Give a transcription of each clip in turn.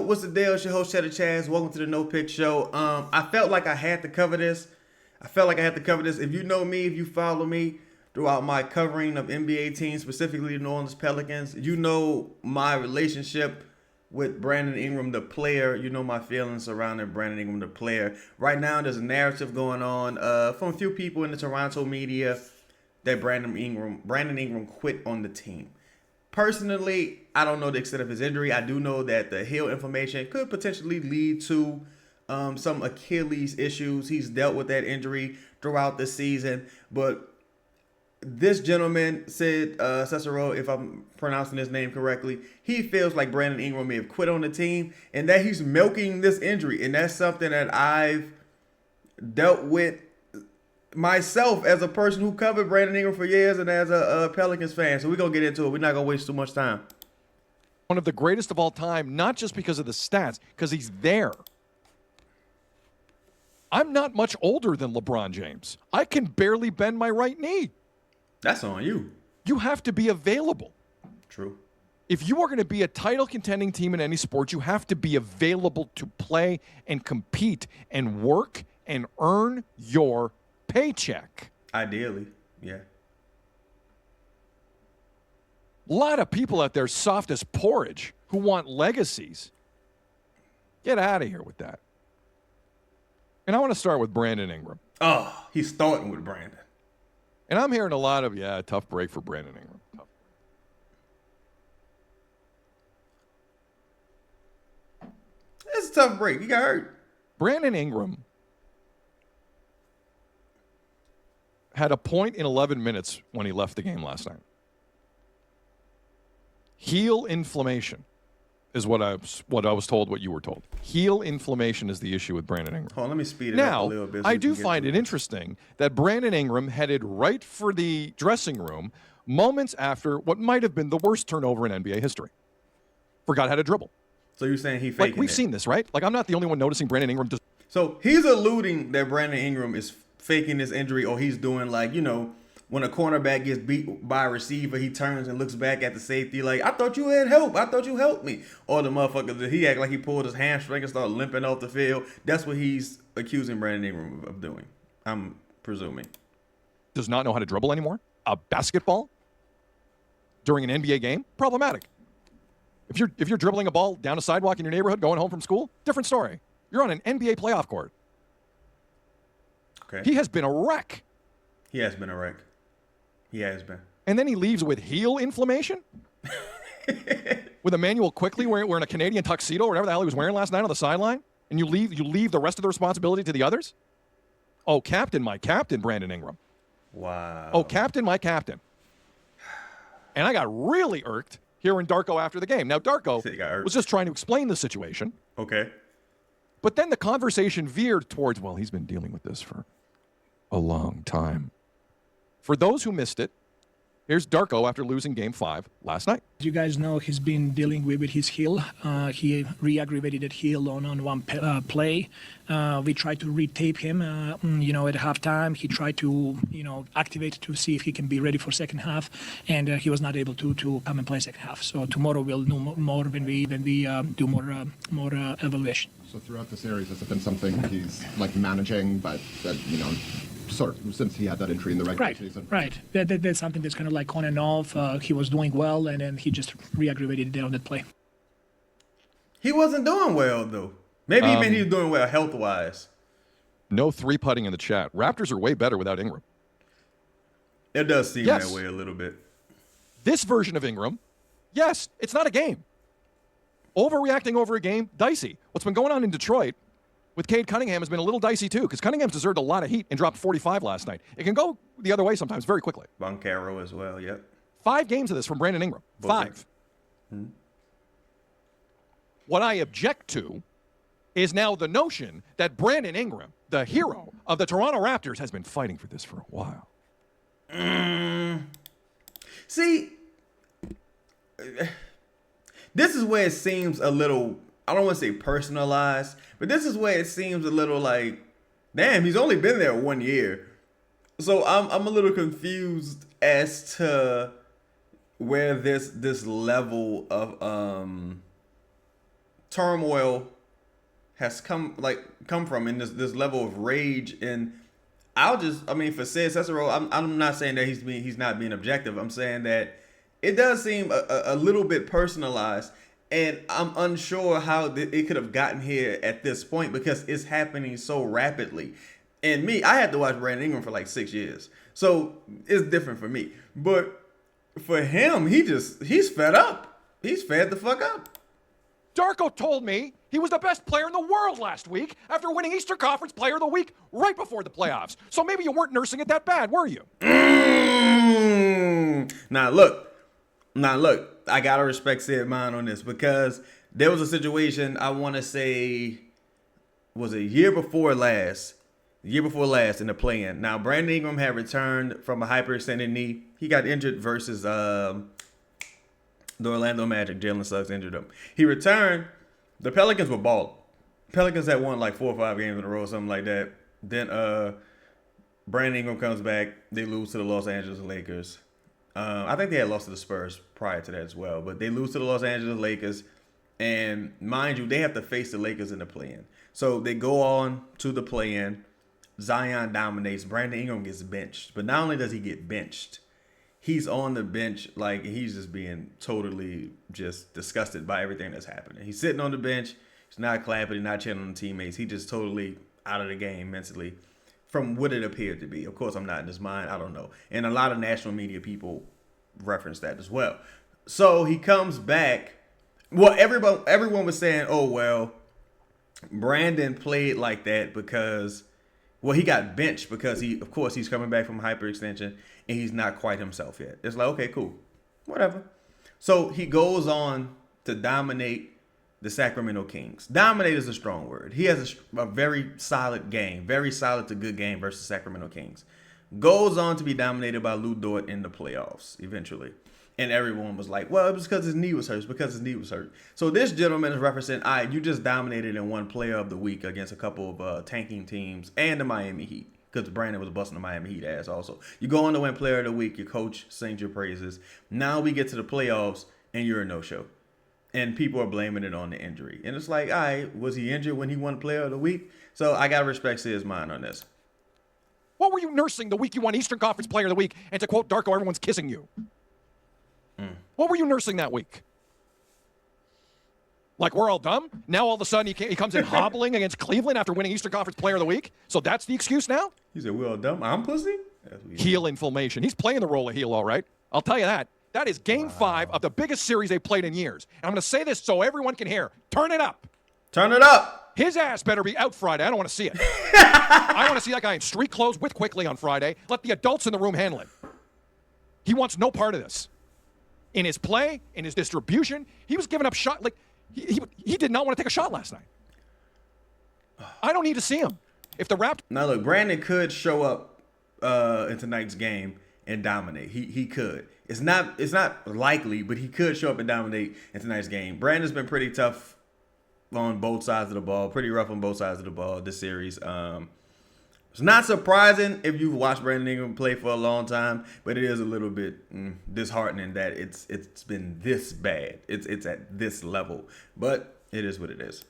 what's the deal? It's your host, Cheddar Chaz. Welcome to the No Pick Show. I felt like I had to cover this. If you know me, if you follow me throughout my covering of NBA teams, specifically the New Orleans Pelicans, you know my relationship with Brandon Ingram, the player. You know my feelings surrounding Brandon Ingram, the player. Right now, there's a narrative going on from a few people in the Toronto media that Brandon Ingram quit on the team. Personally, I don't know the extent of his injury. I do know that the heel inflammation could potentially lead to some Achilles issues. He's dealt with that injury throughout the season. But this gentleman said, Cicero, if I'm pronouncing his name correctly, he feels like Brandon Ingram may have quit on the team and that he's milking this injury. And that's something that I've dealt with myself as a person who covered Brandon Ingram for years and as a Pelicans fan. So we're going to get into it. We're not going to waste too much time. One of the greatest of all time, not just because of the stats, because he's there. I'm not much older than LeBron James. I can barely bend my right knee. That's on you. You have to be available. True. If you are going to be a title contending team in any sport, you have to be available to play and compete and work and earn your paycheck. Ideally, yeah. A lot of people out there soft as porridge who want legacies. Get out of here with that. And I want to start with Brandon Ingram. Oh, he's starting with Brandon. And I'm hearing a lot of, tough break for Brandon Ingram. Tough. It's a tough break. He got hurt. Brandon Ingram had a point in 11 minutes when he left the game last night. Heel inflammation is what I was told, what you were told. Heel inflammation is the issue with Brandon Ingram. Hold on, let me speed it up a little bit. Now, I do find it interesting that Brandon Ingram headed right for the dressing room moments after what might have been the worst turnover in NBA history. Forgot how to dribble. So you're saying he faking Like, we've seen this, right? Like, I'm not the only one noticing Brandon Ingram. So he's alluding that Brandon Ingram is faking this injury, or he's doing like, when a cornerback gets beat by a receiver, he turns and looks back at the safety like, I thought you had help. I thought you helped me. Or the motherfucker, he act like he pulled his hamstring and started limping off the field. That's what he's accusing Brandon Ingram of doing, I'm presuming. Does not know how to dribble anymore? A basketball? During an NBA game? Problematic. If you're dribbling a ball down a sidewalk in your neighborhood going home from school, different story. You're on an NBA playoff court. Okay. He has been a wreck. He has been a wreck. He has been. And then he leaves with heel inflammation? With Emmanuel quickly wearing a Canadian tuxedo or whatever the hell he was wearing last night on the sideline? And you leave the rest of the responsibility to the others? Oh, my captain, Brandon Ingram. Wow. Oh, my captain. And I got really irked hearing Darko after the game. Now, Darko was just trying to explain the situation. Okay. But then the conversation veered towards, well, he's been dealing with this for a long time. For those who missed it, here's Darko after losing Game 5 last night. As you guys know, he's been dealing with his heel. He re-aggravated that heel on one play. We tried to re-tape him, at halftime. He tried to, activate to see if he can be ready for second half, and he was not able to come and play second half. So tomorrow we'll know more when we do more evaluation. So throughout the series, has it been something he's managing, but that sort of since he had that injury in the regular season? Right. That's something that's kind of like on and off. He was doing well, and then he just re-aggravated it on that play. He wasn't doing well, though. Maybe he meant he was doing well health-wise. No three-putting in the chat. Raptors are way better without Ingram. It does seem that way a little bit. This version of Ingram, yes, it's not a game. Overreacting over a game, dicey. What's been going on in Detroit with Cade Cunningham has been a little dicey, too, because Cunningham's deserved a lot of heat and dropped 45 last night. It can go the other way sometimes very quickly. Boncaro as well, yep. 5 games of this from Brandon Ingram. 5. What I object to is now the notion that Brandon Ingram, the hero of the Toronto Raptors, has been fighting for this for a while. See, this is where it seems a little, I don't want to say personalized, but this is where it seems a little like, damn, he's only been there 1 year. So I'm a little confused as to where this level of turmoil has come from in this level of rage. And for Cicero, I'm not saying that he's not being objective. I'm saying that it does seem a little bit personalized, and I'm unsure how it could have gotten here at this point because it's happening so rapidly. And I had to watch Brandon Ingram for like 6 years, so it's different for me. But for him, he's fed up. He's fed the fuck up. Darko told me he was the best player in the world last week after winning Eastern Conference Player of the Week right before the playoffs. So maybe you weren't nursing it that bad, were you? Now look, I gotta respect Sid Mine on this because there was a situation, I want to say, was a year before last in the play-in. Now, Brandon Ingram had returned from a hyperextended knee. He got injured versus the Orlando Magic. Jalen Suggs injured him. He returned. The Pelicans were balling. Pelicans had won like 4 or 5 games in a row, something like that. Then Brandon Ingram comes back. They lose to the Los Angeles Lakers. I think they had lost to the Spurs prior to that as well. But they lose to the Los Angeles Lakers. And mind you, they have to face the Lakers in the play-in. So they go on to the play-in. Zion dominates. Brandon Ingram gets benched. But not only does he get benched, he's on the bench like he's just being totally just disgusted by everything that's happening. He's sitting on the bench. He's not clapping. He's not cheering on the teammates. He's just totally out of the game mentally from what it appeared to be. Of course, I'm not in his mind. I don't know. And a lot of national media people reference that as well. So he comes back. Well, everyone was saying, oh, well, Brandon played like that because, well, he got benched because he's coming back from hyperextension and he's not quite himself yet. It's like, okay, cool, whatever. So he goes on to dominate the Sacramento Kings. Dominate is a strong word. He has a very solid game, very solid to good game versus Sacramento Kings. Goes on to be dominated by Lou Dort in the playoffs eventually. And everyone was like, well, it was because his knee was hurt. It's because his knee was hurt. So this gentleman is referencing, all right, you just dominated and won player of the week against a couple of tanking teams and the Miami Heat. Because Brandon was busting the Miami Heat ass also. You go on to win player of the week. Your coach sings your praises. Now we get to the playoffs and you're a no-show. And people are blaming it on the injury. And it's like, all right, was he injured when he won player of the week? So I got to respect Sid's mind on this. What were you nursing the week you won Eastern Conference Player of the Week? And to quote Darko, everyone's kissing you. What were you nursing that week? Like we're all dumb? Now all of a sudden he comes in hobbling against Cleveland after winning Eastern Conference Player of the Week? So that's the excuse now? He said, we're all dumb. I'm pussy? Heel inflammation. He's playing the role of heel, all right. I'll tell you that. That is Game 5 of the biggest series they've played in years. And I'm going to say this so everyone can hear. Turn it up. Turn it up. His ass better be out Friday. I don't want to see it. I want to see that guy in street clothes with quickly on Friday. Let the adults in the room handle it. He wants no part of this. In his play, in his distribution, he was giving up shot. Like he did not want to take a shot last night. I don't need to see him. If the Raptors. Now look, Brandon could show up in tonight's game and dominate. He could. It's not likely, but he could show up and dominate in tonight's game. Brandon's been pretty tough on both sides of the ball, pretty rough on both sides of the ball this series. It's not surprising if you've watched Brandon Ingram play for a long time, but it is a little bit disheartening that it's been this bad. It's at this level, but it is what it is.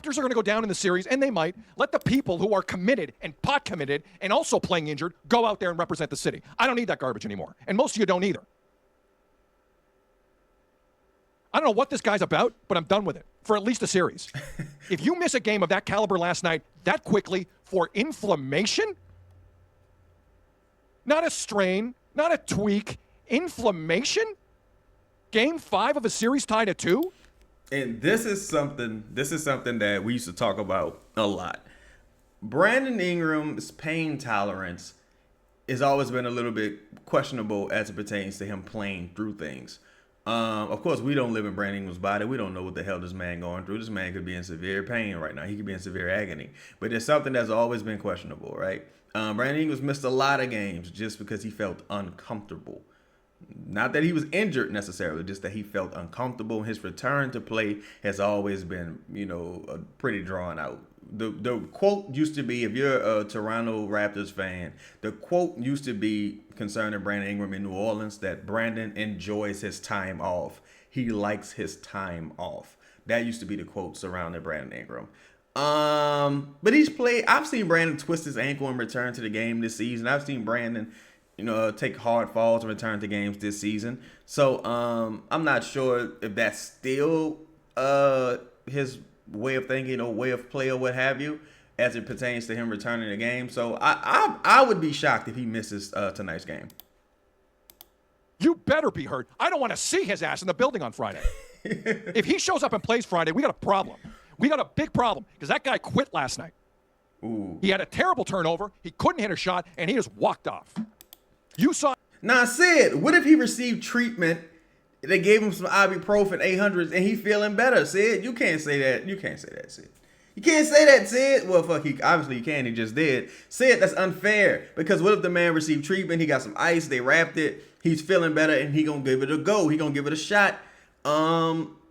Raptors are going to go down in the series, and they might. Let the people who are committed and pot committed and also playing injured go out there and represent the city. I don't need that garbage anymore, and most of you don't either. I don't know what this guy's about, but I'm done with it for at least a series. If you miss a game of that caliber last night that quickly for inflammation, not a strain, not a tweak, inflammation, Game 5 of a series tied at 2? And this is something that we used to talk about a lot. Brandon Ingram's pain tolerance has always been a little bit questionable as it pertains to him playing through things. Of course, we don't live in Brandon Ingram's body. We don't know what the hell this man going through. This man could be in severe pain right now. He could be in severe agony. But there's something that's always been questionable, right? Brandon Ingram's missed a lot of games just because he felt uncomfortable. Not that he was injured necessarily, just that he felt uncomfortable. His return to play has always been, pretty drawn out. The quote used to be, if you're a Toronto Raptors fan, the quote used to be concerning Brandon Ingram in New Orleans that Brandon enjoys his time off. He likes his time off. That used to be the quote surrounding Brandon Ingram. But he's played. I've seen Brandon twist his ankle and return to the game this season. I've seen Brandon, take hard falls and return to games this season. So I'm not sure if that's still his way of thinking or way of play or what have you, as it pertains to him returning the game. So I would be shocked if he misses tonight's game. You better be hurt. I don't want to see his ass in the building on Friday. If he shows up and plays Friday, we got a problem. We got a big problem because that guy quit last night. Ooh. He had a terrible turnover. He couldn't hit a shot, and he just walked off. You saw. Now, Sid, what if he received treatment? They gave him some ibuprofen 800s, and he feeling better. Sid, you can't say that. You can't say that, Sid. You can't say that, Sid. Well, fuck, obviously you can. He just did. Sid, that's unfair. Because what if the man received treatment? He got some ice. They wrapped it. He's feeling better, and he gonna give it a go. He gonna give it a shot.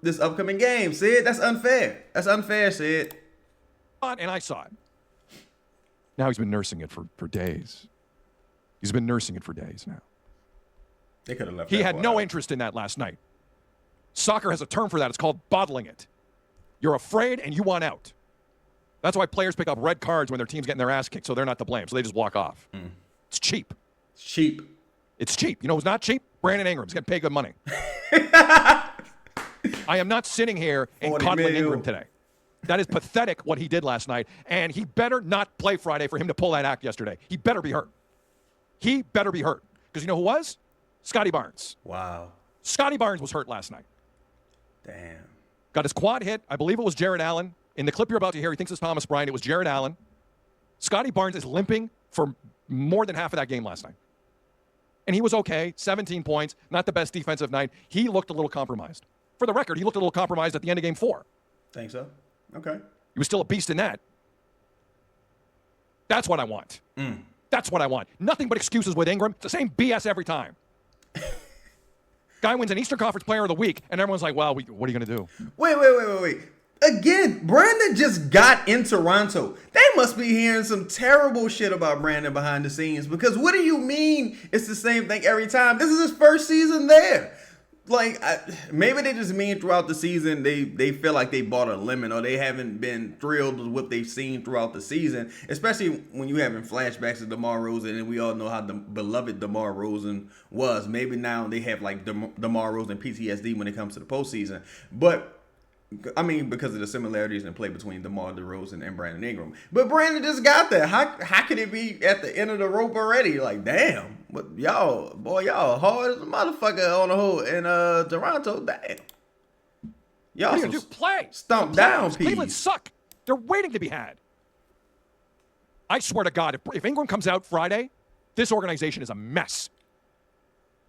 This upcoming game, Sid. That's unfair. That's unfair, Sid. And I saw it. Now he's been nursing it for days. He's been nursing it for days now. They could have left. He had no out. interest in that last night. Soccer has a term for that. It's called bottling it. You're afraid and you want out. That's why players pick up red cards when their team's getting their ass kicked, so they're not to blame. So they just walk off. It's cheap. It's cheap. It's cheap. You know who's not cheap? Brandon Ingram's getting paid good money. I am not sitting here and coddling Ingram today. That is pathetic what he did last night, and he better not play Friday for him to pull that act yesterday. He better be hurt. He better be hurt. Because you know who was? Scotty Barnes. Wow. Scotty Barnes was hurt last night. Damn. Got his quad hit. I believe it was Jared Allen. In the clip you're about to hear, he thinks it's Thomas Bryant. It was Jared Allen. Scotty Barnes is limping for more than half of that game last night. And he was okay. 17 points. Not the best defensive night. He looked a little compromised. For the record, he looked a little compromised at the end of game 4. Think so? Okay. He was still a beast in that. That's what I want. That's what I want. Nothing but excuses with Ingram. It's the same BS every time. Guy wins an Eastern Conference Player of the Week, and everyone's like, well, what are you going to do? Wait. Again, Brandon just got in Toronto. They must be hearing some terrible shit about Brandon behind the scenes, because what do you mean it's the same thing every time? This is his first season there. Like, maybe they just mean throughout the season they feel like they bought a lemon, or they haven't been thrilled with what they've seen throughout the season, especially when you having flashbacks of DeMar DeRozan, and we all know how beloved DeMar DeRozan was. Maybe now they have like DeMar DeRozan PTSD when it comes to the postseason. But I mean, because of the similarities in play between DeMar DeRozan and Brandon Ingram. But Brandon just got there. How could it be at the end of the rope already? Like, damn. But y'all hard as a motherfucker on the hole in Toronto. Damn. Y'all What are you going to do? Play. Stomp down, Cleveland peas. suck. They're waiting to be had. I swear to God, if Ingram comes out Friday, this organization is a mess.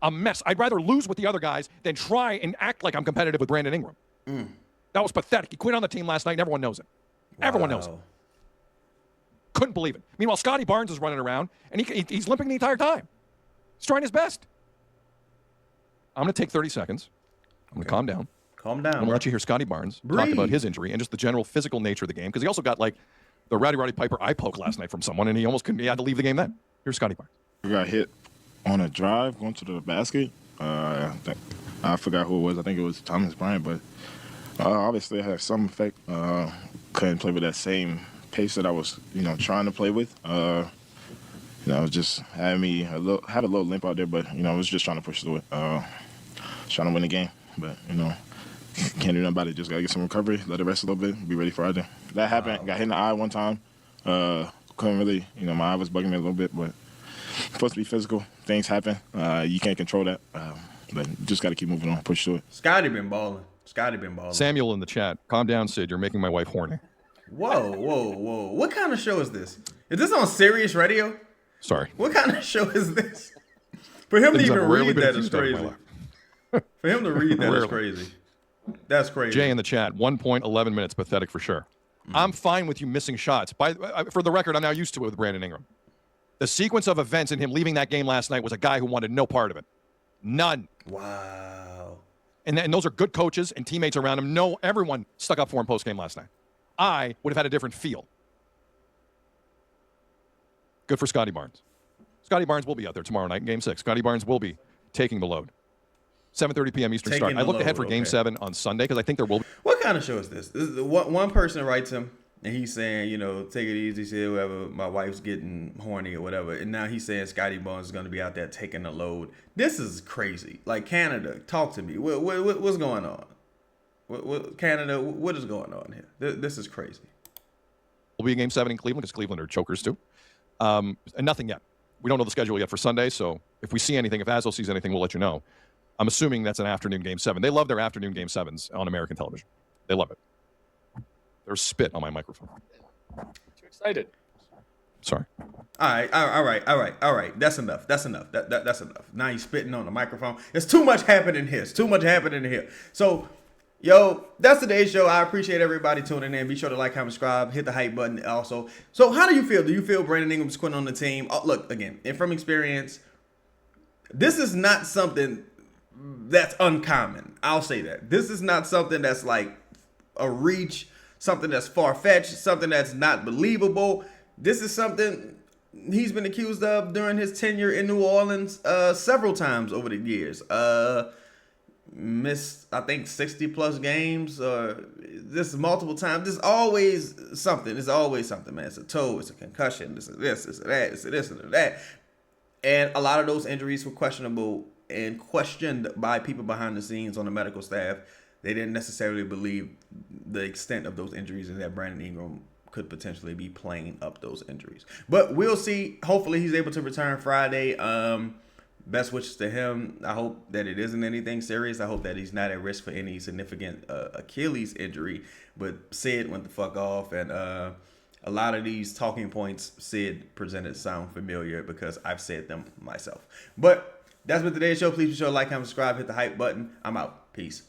A mess. I'd rather lose with the other guys than try and act like I'm competitive with Brandon Ingram. That was pathetic. He quit on the team last night, and everyone knows it. Everyone knows it. Couldn't believe it. Meanwhile, Scotty Barnes is running around, and he's limping the entire time. He's trying his best. I'm going to take 30 seconds. I'm going to calm down. Calm down. I'm going to let you hear Scotty Barnes talk about his injury and just the general physical nature of the game, because he also got, like, the Roddy Piper eye poke last night from someone, and he almost couldn't. He had to leave the game then. Here's Scotty Barnes. I got hit on a drive going to the basket. I forgot who it was. I think it was Thomas Bryant, but obviously it had some effect. Couldn't play with that same pace that I was, trying to play with. Just had me have a little limp out there, but I was just trying to push through it, trying to win the game. But can't do nothing about it. Just gotta get some recovery, let it rest a little bit, be ready for Friday. That happened. Got hit in the eye one time. Couldn't really, my eye was bugging me a little bit, but supposed to be physical. Things happen. You can't control that. But just got to keep moving on, push through it. Scotty been balling. Samuel in the chat. Calm down, Sid. You're making my wife horny. Whoa. What kind of show is this? Is this on Sirius Radio? Sorry. What kind of show is this? For him to Things even I've rarely read been that is accused of in my crazy. life. For him to read that is Rarely. crazy. That's crazy. Jay in the chat. 1.11 minutes. Pathetic for sure. I'm fine with you missing shots. For the record, I'm now used to it with Brandon Ingram. The sequence of events and him leaving that game last night was a guy who wanted no part of it. None. Wow. And those are good coaches and teammates around him. No, everyone stuck up for him post-game last night. I would have had a different feel. Good for Scotty Barnes. Scotty Barnes will be out there tomorrow night in Game 6. Scotty Barnes will be taking the load. 7:30 p.m. Eastern Taking start. I the looked ahead load, for Game okay. 7 on Sunday because I think there will be. What kind of show is this? This is one person writes him, and he's saying, take it easy, say whatever. My wife's getting horny or whatever, and now he's saying Scotty Barnes is going to be out there taking the load. This is crazy. Like, Canada, talk to me. What's going on? Canada, what is going on here? This is crazy. Will be a Game 7 in Cleveland because Cleveland are chokers too. And nothing yet. We don't know the schedule yet for Sunday, so if we see anything, if Azzo sees anything, we'll let you know. I'm assuming that's an afternoon Game 7. They love their afternoon Game 7s on American television. They love it. There's spit on my microphone. Too excited. Sorry. All right. That's enough. That's enough. That's enough. Now he's spitting on the microphone. There's too much happening here. It's too much happening here. So, that's today's show. I appreciate everybody tuning in. Be sure to like, comment, subscribe, hit the hype button also. So, how do you feel? Do you feel Brandon Ingram's quitting on the team? Oh, look, again, and from experience, this is not something that's uncommon. I'll say that. This is not something that's like a reach, something that's far-fetched, something that's not believable. This is something he's been accused of during his tenure in New Orleans several times over the years. Missed, I think, 60-plus games. This is multiple times. There's always something. There's always something, man. It's a toe. It's a concussion. It's a this. It's a that. It's a this and a that. And a lot of those injuries were questionable and questioned by people behind the scenes on the medical staff. They didn't necessarily believe the extent of those injuries and that Brandon Ingram could potentially be playing up those injuries. But we'll see. Hopefully he's able to return Friday. Best wishes to him. I hope that it isn't anything serious. I hope that he's not at risk for any significant Achilles injury. But Sid went the fuck off. And a lot of these talking points Sid presented sound familiar because I've said them myself. But that's been today's show. Please be sure to like, comment, subscribe, hit the hype button. I'm out. Peace.